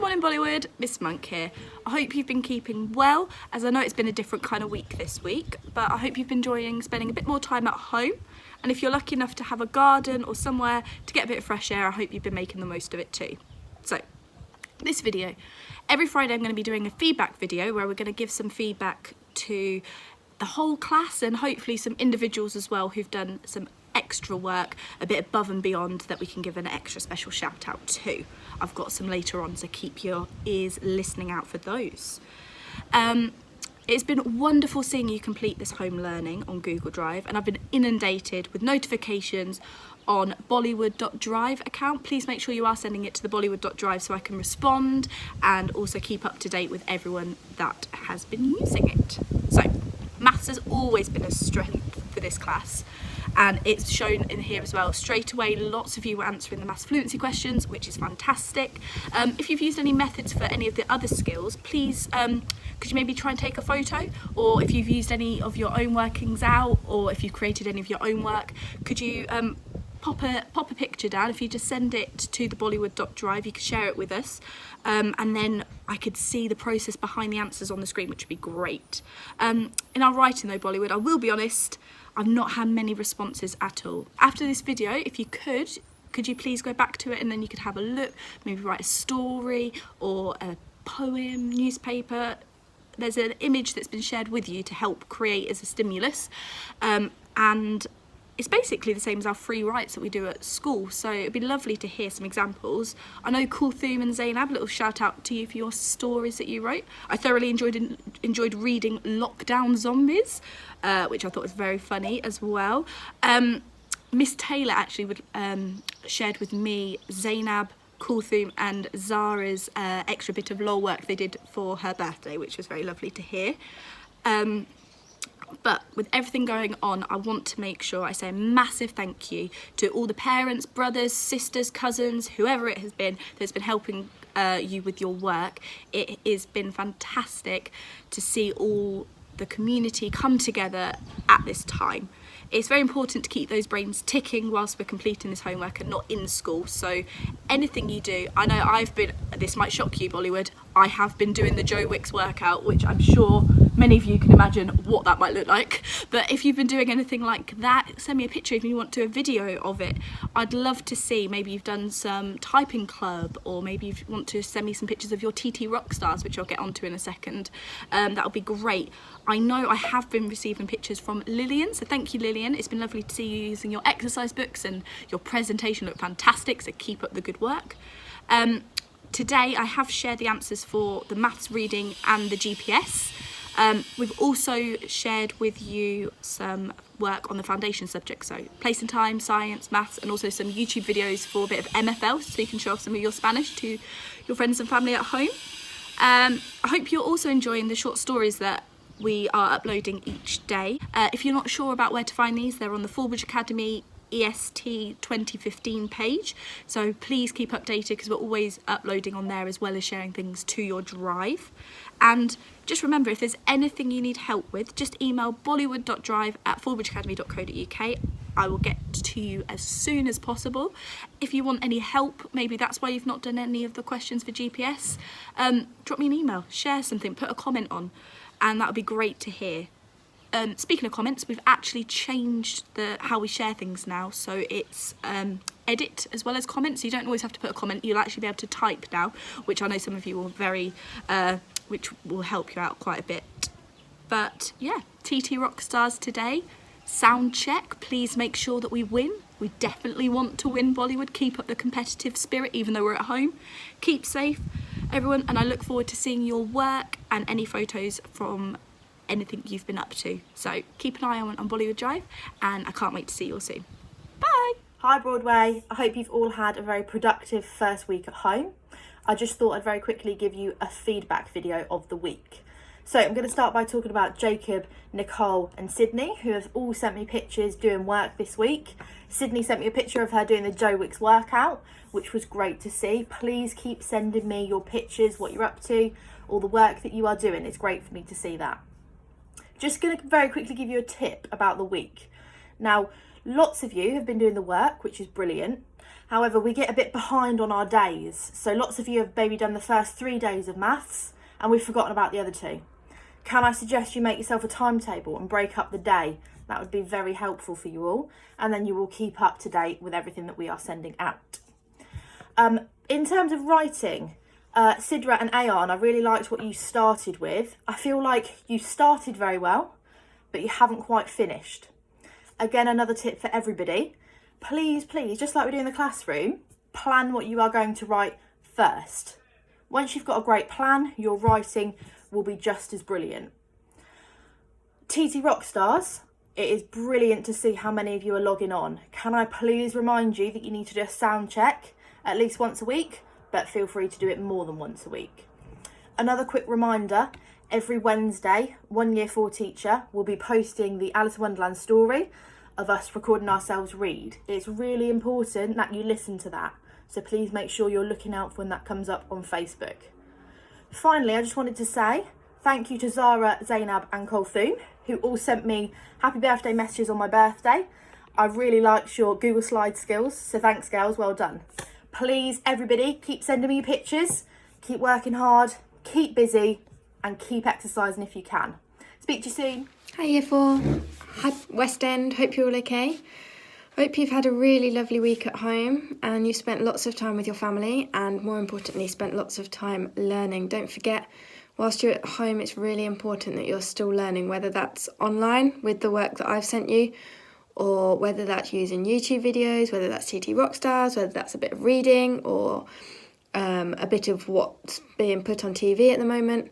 Morning Bollywood, Miss Monk here. I hope you've been keeping well, as I know it's been a different kind of week this week, but I hope you've been enjoying spending a bit more time at home. And if you're lucky enough to have a garden or somewhere to get a bit of fresh air, I hope you've been making the most of it too. So, this video, every Friday I'm going to be doing a feedback video where we're going to give some feedback to the whole class and hopefully some individuals as well who've done some extra work, a bit above and beyond, that we can give an extra special shout out to. I've got some later on, so keep your ears listening out for those. It's been wonderful seeing you complete this home learning on Google Drive, and I've been inundated with notifications on Bollywood.drive account. Please make sure you are sending it to the Bollywood.drive so I can respond and also keep up to date with everyone that has been using it. So, maths has always been a strength for this class, and it's shown in here as well. Straight away, lots of you were answering the maths fluency questions, which is fantastic. If you've used any methods for any of the other skills, please could you maybe try and take a photo, or if you've used any of your own workings out, or if you've created any of your own work, could you pop a picture down. If you just send it to the Bollywood.drive, you can share it with us, and then I could see the process behind the answers on the screen, which would be great. In our writing though, Bollywood, I will be honest, I've not had many responses at all. After this video, if you could you please go back to it, and then you could have a look, maybe write a story or a poem, newspaper. There's an image that's been shared with you to help create as a stimulus, and it's basically the same as our free writes that we do at school, so it'd be lovely to hear some examples. I know Kulthum and Zainab, little shout out to you for your stories that you wrote. I thoroughly enjoyed reading Lockdown Zombies, which I thought was very funny as well. Miss Taylor actually shared with me Zainab, Kulthum and Zara's extra bit of law work they did for her birthday, which was very lovely to hear. But with everything going on, I want to make sure I say a massive thank you to all the parents, brothers, sisters, cousins, whoever it has been that's been helping you with your work. It has been fantastic to see all the community come together at this time. It's very important to keep those brains ticking whilst we're completing this homework and not in school. So anything you do, I know this might shock you, Bollywood, I have been doing the Joe Wicks workout, which I'm sure many of you can imagine what that might look like. But if you've been doing anything like that, send me a picture if you want to do a video of it. I'd love to see, maybe you've done some typing club, or maybe you want to send me some pictures of your TT Rockstars, which I'll get onto in a second. That'll be great. I know I have been receiving pictures from Lillian, so thank you, Lillian. It's been lovely to see you using your exercise books, and your presentation looked fantastic, so keep up the good work. Today I have shared the answers for the maths, reading and the GPS. We've also shared with you some work on the foundation subjects, so place and time, science, maths, and also some YouTube videos for a bit of MFL, so you can show off some of your Spanish to your friends and family at home. I hope you're also enjoying the short stories that we are uploading each day. If you're not sure about where to find these, they're on the Fallbridge Academy EST 2015 page, so please keep updated because we're always uploading on there, as well as sharing things to your drive. And just remember, if there's anything you need help with, just email bollywood.drive@fallbridgeacademy.co.uk. I will get to you as soon as possible. If you want any help, maybe that's why you've not done any of the questions for GPS, drop me an email, share something, put a comment on, and that would be great to hear. Speaking of comments, we've actually changed how we share things now, so it's edit as well as comments. So you don't always have to put a comment, you'll actually be able to type now, which I know some of you will which will help you out quite a bit. But yeah, TT Rockstars today, sound check, please make sure that we win. We definitely want to win, Bollywood. Keep up the competitive spirit even though we're at home. Keep safe, everyone, and I look forward to seeing your work and any photos from anything you've been up to. So keep an eye on Bollywood Drive, and I can't wait to see you all soon. Bye! Hi Broadway, I hope you've all had a very productive first week at home. I just thought I'd very quickly give you a feedback video of the week. So I'm going to start by talking about Jacob, Nicole and Sydney, who have all sent me pictures doing work this week. Sydney sent me a picture of her doing the Joe Wicks workout, which was great to see. Please keep sending me your pictures, what you're up to, all the work that you are doing. It's great for me to see that. Just going to very quickly give you a tip about the week. Now, lots of you have been doing the work, which is brilliant. However, we get a bit behind on our days. So lots of you have maybe done the first 3 days of maths and we've forgotten about the other 2. Can I suggest you make yourself a timetable and break up the day? That would be very helpful for you all. And then you will keep up to date with everything that we are sending out. In terms of writing, Sidra and Ayan, I really liked what you started with. I feel like you started very well, but you haven't quite finished. Again, another tip for everybody. Please, just like we do in the classroom, plan what you are going to write first. Once you've got a great plan, your writing will be just as brilliant. TT Rockstars, it is brilliant to see how many of you are logging on. Can I please remind you that you need to do a sound check at least once a week, but feel free to do it more than once a week. Another quick reminder, every Wednesday, One Year 4 teacher will be posting the Alice in Wonderland story of us recording ourselves read. It's really important that you listen to that. So please make sure you're looking out for when that comes up on Facebook. Finally, I just wanted to say thank you to Zara, Zainab and Kulthum, who all sent me happy birthday messages on my birthday. I really liked your Google Slide skills, so thanks girls, well done. Please, everybody, keep sending me your pictures, keep working hard, keep busy and keep exercising if you can. Speak to you soon. Hi Year 4, hi West End, hope you're all okay. Hope you've had a really lovely week at home and you've spent lots of time with your family and more importantly spent lots of time learning. Don't forget, whilst you're at home it's really important that you're still learning, whether that's online with the work that I've sent you or whether that's using YouTube videos, whether that's TT Rockstars, whether that's a bit of reading or a bit of what's being put on TV at the moment.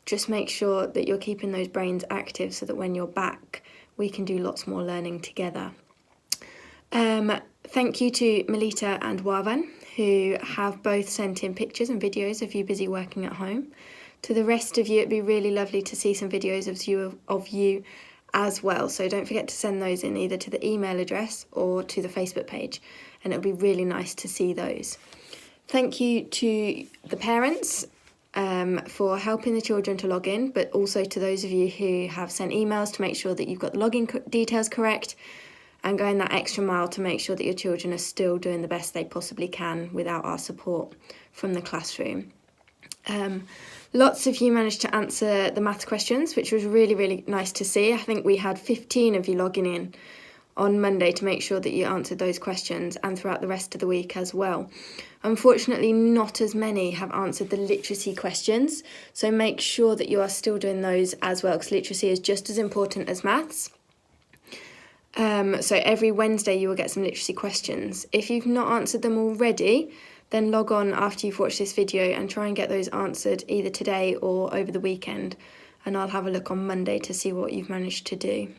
Just make sure that you're keeping those brains active so that when you're back, we can do lots more learning together. Thank you to Melita and Wavan, who have both sent in pictures and videos of you busy working at home. To the rest of you, it'd be really lovely to see some videos of you as well. So don't forget to send those in either to the email address or to the Facebook page. And it'll be really nice to see those. Thank you to the parents for helping the children to log in, but also to those of you who have sent emails to make sure that you've got the login details correct and going that extra mile to make sure that your children are still doing the best they possibly can without our support from the classroom. Lots of you managed to answer the maths questions, which was really, really nice to see. I think we had 15 of you logging in on Monday to make sure that you answered those questions and throughout the rest of the week as well. Unfortunately, not as many have answered the literacy questions, so make sure that you are still doing those as well, because literacy is just as important as maths. So every Wednesday you will get some literacy questions. If you've not answered them already, then log on after you've watched this video and try and get those answered either today or over the weekend, and I'll have a look on Monday to see what you've managed to do.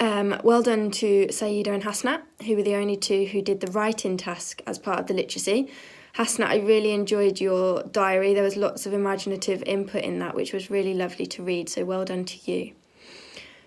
Well done to Saida and Hasnat, who were the only two who did the writing task as part of the literacy. Hasnat, I really enjoyed your diary. There was lots of imaginative input in that, which was really lovely to read, so well done to you.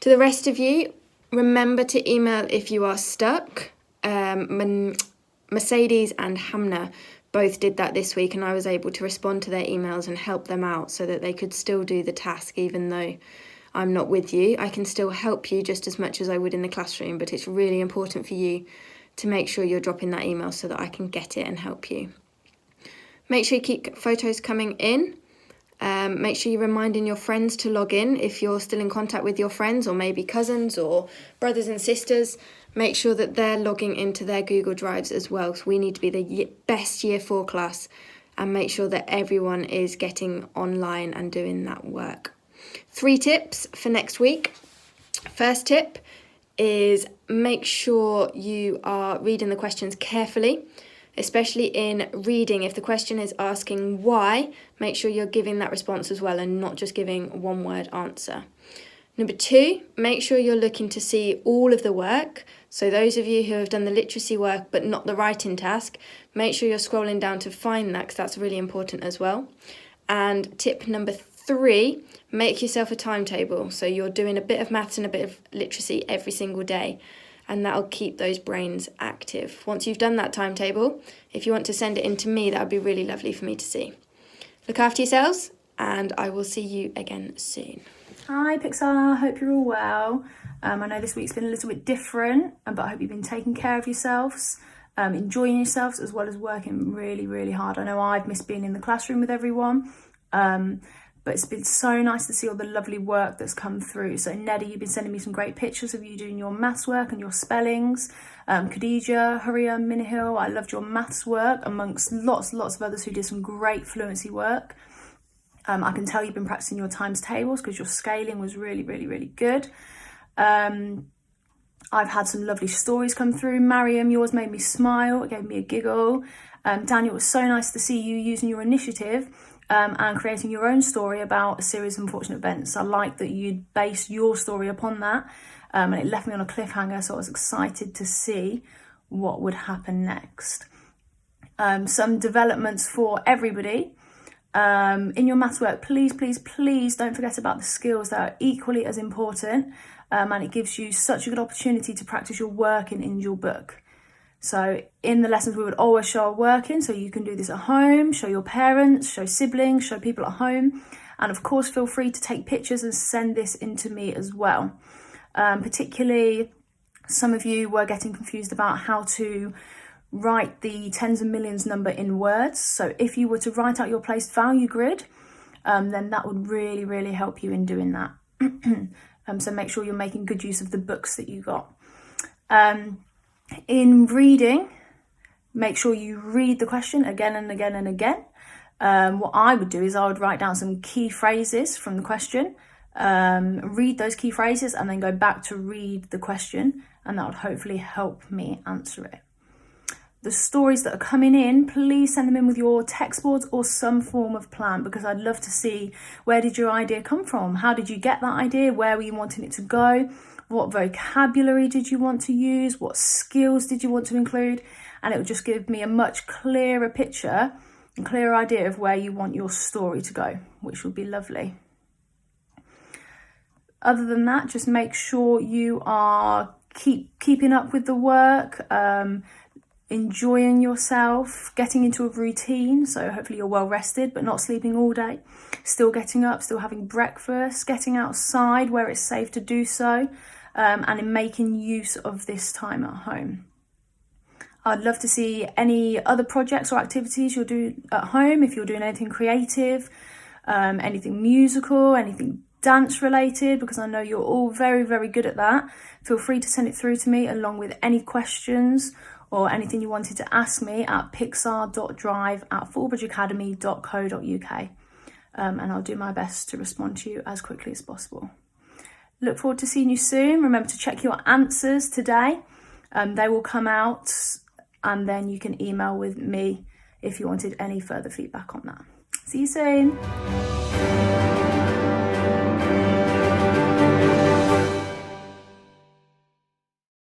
To the rest of you, remember to email if you are stuck. Mercedes and Hamna both did that this week, and I was able to respond to their emails and help them out so that they could still do the task even though I'm not with you. I can still help you just as much as I would in the classroom, but it's really important for you to make sure you're dropping that email so that I can get it and help you. Make sure you keep photos coming in. Make sure you're reminding your friends to log in if you're still in contact with your friends or maybe cousins or brothers and sisters. Make sure that they're logging into their Google Drives as well, because we need to be the best Year 4 class and make sure that everyone is getting online and doing that work. 3 tips for next week. First tip is make sure you are reading the questions carefully, especially in reading. If the question is asking why, make sure you're giving that response as well and not just giving one word answer. Number 2, make sure you're looking to see all of the work. So those of you who have done the literacy work but not the writing task, make sure you're scrolling down to find that, because that's really important as well. And tip number 3, make yourself a timetable. So you're doing a bit of maths and a bit of literacy every single day, and that'll keep those brains active. Once you've done that timetable, if you want to send it in to me, that would be really lovely for me to see. Look after yourselves, and I will see you again soon. Hi Pixar, hope you're all well. I know this week's been a little bit different, but I hope you've been taking care of yourselves, enjoying yourselves, as well as working really, really hard. I know I've missed being in the classroom with everyone, but it's been so nice to see all the lovely work that's come through. So Neddy, you've been sending me some great pictures of you doing your maths work and your spellings. Khadija, Huria, Minihil, I loved your maths work, amongst lots of others who did some great fluency work. I can tell you've been practicing your times tables because your scaling was really, really, really good. I've had some lovely stories come through. Mariam, yours made me smile, it gave me a giggle. Daniel, it was so nice to see you using your initiative and creating your own story about a series of unfortunate events. I like that you'd base your story upon that, and it left me on a cliffhanger, so I was excited to see what would happen next. Some developments for everybody. In your maths work, please don't forget about the skills that are equally as important, and it gives you such a good opportunity to practice your working in your book. So in the lessons we would always show our working, so you can do this at home, show your parents, show siblings, show people at home, and of course feel free to take pictures and send this in to me as well. Particularly some of you were getting confused about how to write the tens of millions number in words. So if you were to write out your placed value grid, then that would really, really help you in doing that. So make sure you're making good use of the books that you got. In reading, make sure you read the question again and again and again. What I would do is I would write down some key phrases from the question, read those key phrases, and then go back to read the question, and that would hopefully help me answer it. The stories that are coming in, please send them in with your text boards or some form of plan, because I'd love to see, where did your idea come from? How did you get that idea? Where were you wanting it to go? What vocabulary did you want to use? What skills did you want to include? And it would just give me a much clearer picture and clearer idea of where you want your story to go, which would be lovely. Other than that, just make sure you are keeping up with the work, enjoying yourself, getting into a routine. So hopefully you're well rested, but not sleeping all day, still getting up, still having breakfast, getting outside where it's safe to do so, and in making use of this time at home. I'd love to see any other projects or activities you'll do at home. If you're doing anything creative, anything musical, anything dance related, because I know you're all very, very good at that. Feel free to send it through to me along with any questions or anything you wanted to ask me at pixar.drive@fallbridgeacademy.co.uk, and I'll do my best to respond to you as quickly as possible. Look forward to seeing you soon. Remember to check your answers today. They will come out, and then you can email with me if you wanted any further feedback on that. See you soon.